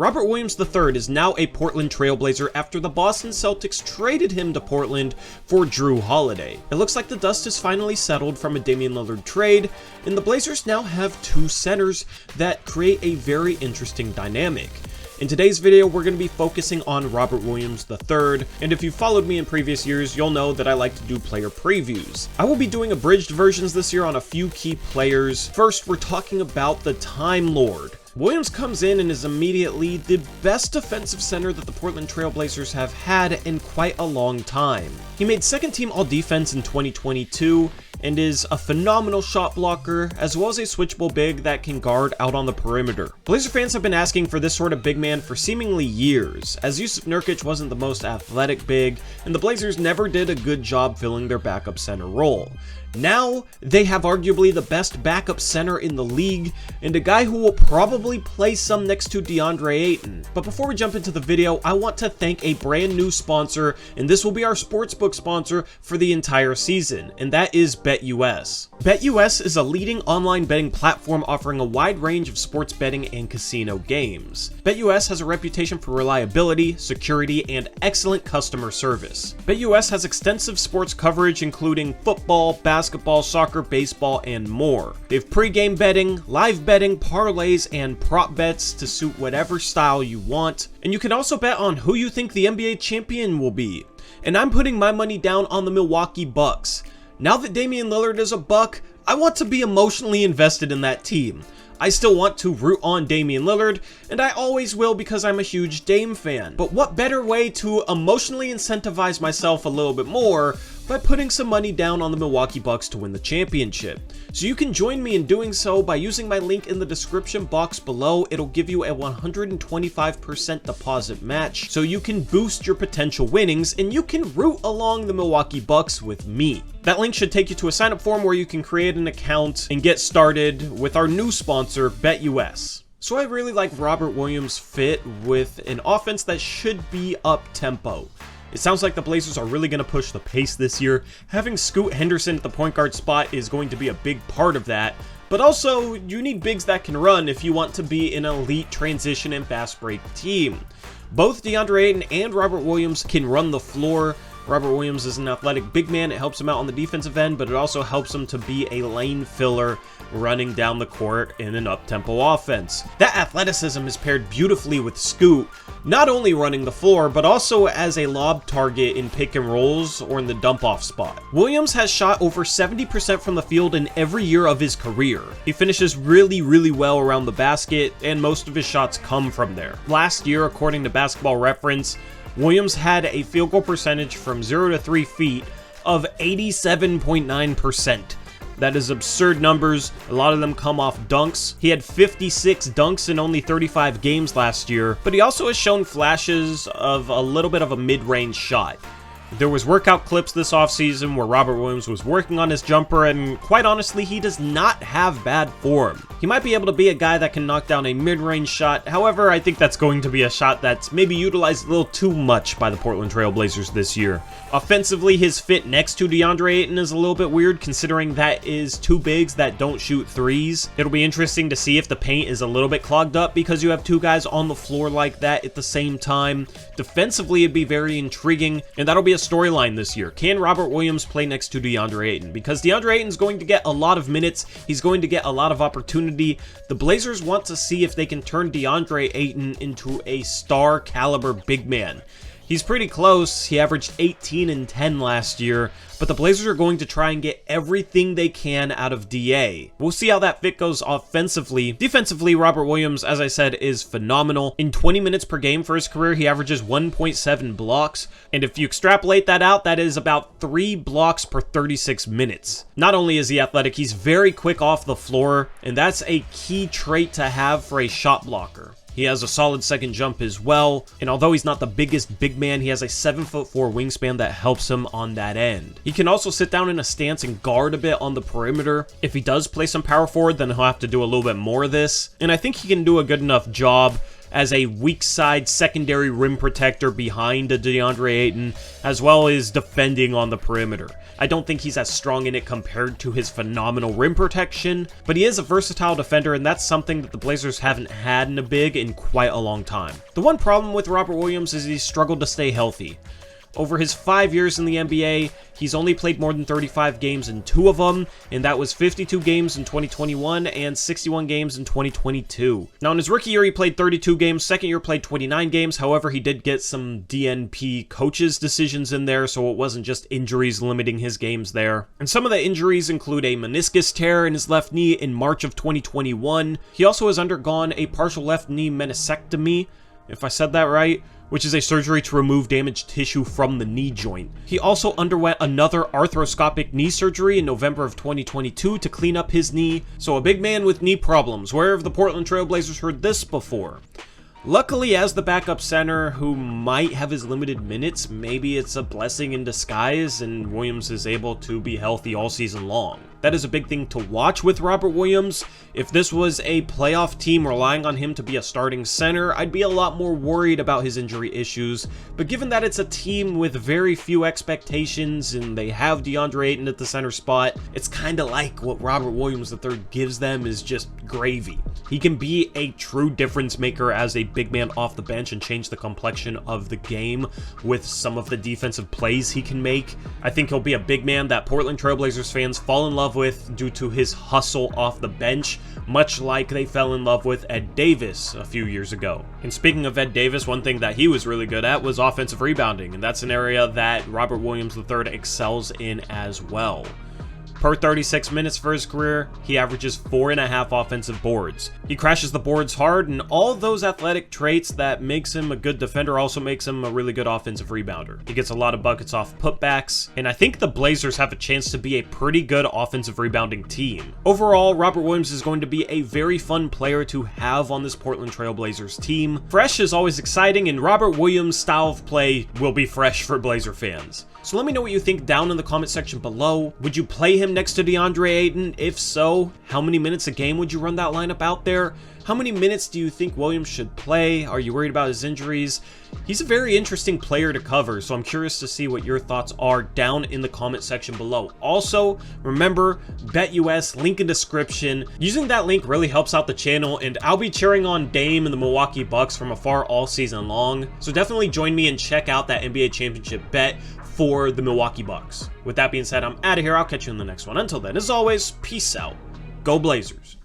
Robert Williams III is now a Portland Trailblazer after the Boston Celtics traded him to Portland for Drew Holiday. It looks like the dust has finally settled from a Damian Lillard trade, and the Blazers now have two centers that create a very interesting dynamic. In today's video, we're going to be focusing on Robert Williams III, and if you've followed me in previous years, you'll know that I like to do player previews. I will be doing abridged versions this year on a few key players. First, we're talking about the Time Lord. Williams comes in and is immediately the best defensive center that the Portland Trailblazers have had in quite a long time. He made second team all defense in 2022 and is a phenomenal shot blocker as well as a switchable big that can guard out on the perimeter. Blazer fans have been asking for this sort of big man for seemingly years, as Jusuf Nurkic wasn't the most athletic big and the Blazers never did a good job filling their backup center role. Now, they have arguably the best backup center in the league, and a guy who will probably play some next to DeAndre Ayton. But before we jump into the video, I want to thank a brand new sponsor, and this will be our sportsbook sponsor for the entire season, and that is BetUS. BetUS is a leading online betting platform offering a wide range of sports betting and casino games. BetUS has a reputation for reliability, security, and excellent customer service. BetUS has extensive sports coverage including football, basketball, soccer, baseball, and more. They have pre-game betting, live betting, parlays, and prop bets to suit whatever style you want. And you can also bet on who you think the NBA champion will be. And I'm putting my money down on the Milwaukee Bucks. Now that Damian Lillard is a Buck, I want to be emotionally invested in that team. I still want to root on Damian Lillard, and I always will because I'm a huge Dame fan. But what better way to emotionally incentivize myself a little bit more by putting some money down on the Milwaukee Bucks to win the championship. So you can join me in doing so by using my link in the description box below. It'll give you a 125% deposit match, so you can boost your potential winnings and you can root along the Milwaukee Bucks with me. That link should take you to a sign up form where you can create an account and get started with our new sponsor, BetUS. So I really like Robert Williams' fit with an offense that should be up-tempo. It sounds like the Blazers are really going to push the pace this year. Having Scoot Henderson at the point guard spot is going to be a big part of that. But also, you need bigs that can run if you want to be an elite transition and fast break team. Both DeAndre Ayton and Robert Williams can run the floor. Robert Williams is an athletic big man. It helps him out on the defensive end, but it also helps him to be a lane filler running down the court in an up-tempo offense. That athleticism is paired beautifully with Scoot, not only running the floor, but also as a lob target in pick and rolls or in the dump-off spot. Williams has shot over 70% from the field in every year of his career. He finishes really well around the basket, and most of his shots come from there. Last year, according to Basketball Reference, Williams had a field goal percentage from 0 to 3 feet of 87.9%. That is absurd numbers. A lot of them come off dunks. He had 56 dunks in only 35 games last year, but he also has shown flashes of a little bit of a mid-range shot. There was workout clips this offseason where Robert Williams was working on his jumper, and quite honestly, he does not have bad form. He might be able to be a guy that can knock down a mid-range shot. However, I think that's going to be a shot that's maybe utilized a little too much by the Portland Trailblazers this year. Offensively, his fit next to DeAndre Ayton is a little bit weird considering that is two bigs that don't shoot threes. It'll be interesting to see if the paint is a little bit clogged up because you have two guys on the floor like that at the same time. Defensively, it'd be very intriguing, and that'll be a storyline this year. Can Robert Williams play next to DeAndre Ayton? Because DeAndre Ayton's going to get a lot of minutes. He's going to get a lot of opportunity. The Blazers want to see if they can turn DeAndre Ayton into a star caliber big man. He's pretty close. He averaged 18 and 10 last year, but the Blazers are going to try and get everything they can out of DA. We'll see how that fit goes offensively. Defensively, Robert Williams, as I said, is phenomenal. In 20 minutes per game for his career, he averages 1.7 blocks, and if you extrapolate that out, that is about 3 blocks per 36 minutes. Not only is he athletic, he's very quick off the floor, and that's a key trait to have for a shot blocker. He has a solid second jump as well, and although he's not the biggest big man, he has a 7'4" wingspan that helps him on that end. He can also sit down in a stance and guard a bit on the perimeter. If he does play some power forward, then he'll have to do a little bit more of this, and I think he can do a good enough job as a weak side secondary rim protector behind a DeAndre Ayton, as well as defending on the perimeter. I don't think he's as strong in it compared to his phenomenal rim protection, but he is a versatile defender, and that's something that the Blazers haven't had in a big in quite a long time. The one problem with Robert Williams is he's struggled to stay healthy. Over his 5 years in the NBA, he's only played more than 35 games in 2 of them, and that was 52 games in 2021 and 61 games in 2022. Now, in his rookie year, he played 32 games. Second year, played 29 games. However, he did get some DNP coaches' decisions in there, so it wasn't just injuries limiting his games there. And some of the injuries include a meniscus tear in his left knee in March of 2021. He also has undergone a partial left knee meniscectomy, if I said that right, which is a surgery to remove damaged tissue from the knee joint. He also underwent another arthroscopic knee surgery in November of 2022 to clean up his knee. So a big man with knee problems. Where have the Portland Trail Blazers heard this before? Luckily, as the backup center who might have his limited minutes, maybe it's a blessing in disguise and Williams is able to be healthy all season long. That is a big thing to watch with Robert Williams. If this was a playoff team relying on him to be a starting center, I'd be a lot more worried about his injury issues. But given that it's a team with very few expectations and they have DeAndre Ayton at the center spot, it's kind of like what Robert Williams III gives them is just gravy. He can be a true difference maker as a big man off the bench and change the complexion of the game with some of the defensive plays he can make. I think he'll be a big man that Portland Trail Blazers fans fall in love with due to his hustle off the bench, much like they fell in love with Ed Davis a few years ago. And speaking of Ed Davis, one thing that he was really good at was offensive rebounding, and that's an area that Robert Williams III excels in as well. Per 36 minutes for his career, he averages 4.5 offensive boards. He crashes the boards hard, and all of those athletic traits that makes him a good defender also makes him a really good offensive rebounder. He gets a lot of buckets off putbacks, and I think the Blazers have a chance to be a pretty good offensive rebounding team. Overall, Robert Williams is going to be a very fun player to have on this Portland Trail Blazers team. Fresh is always exciting, and Robert Williams' style of play will be fresh for Blazer fans. So let me know what you think down in the comment section below. Would you play him next to DeAndre Ayton? If so, how many minutes a game would you run that lineup out there? How many minutes do you think Williams should play? Are you worried about his injuries? He's a very interesting player to cover, so I'm curious to see what your thoughts are down in the comment section below. Also, remember, BetUS, link in description. Using that link really helps out the channel, and I'll be cheering on Dame and the Milwaukee Bucks from afar all season long. So definitely join me and check out that NBA championship bet for the Milwaukee Bucks. With that being said, I'm out of here. I'll catch you in the next one. Until then, as always, peace out. Go Blazers.